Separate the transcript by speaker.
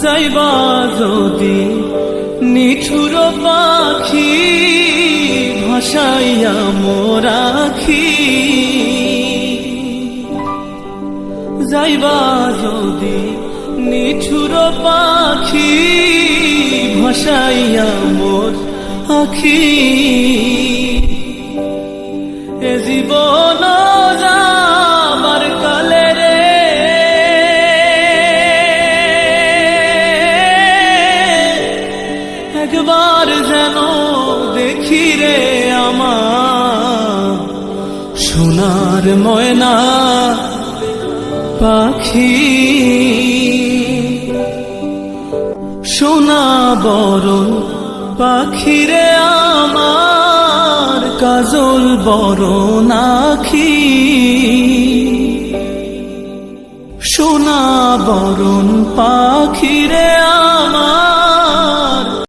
Speaker 1: যাইবা যদি নিঠুর পাখি ভাসাইয়া মোর আখি, যাইবা যদি নিঠুর পাখি ভাসাইয়া মোর আখি, এ জীবন যাবার কালে রে একবার যেন দেখি রে আমার সোনার ময়না পাখি, সোনা বরণ পাখি রে আমার কাজল বরণ আখি, সোনা বরণ পাখি রে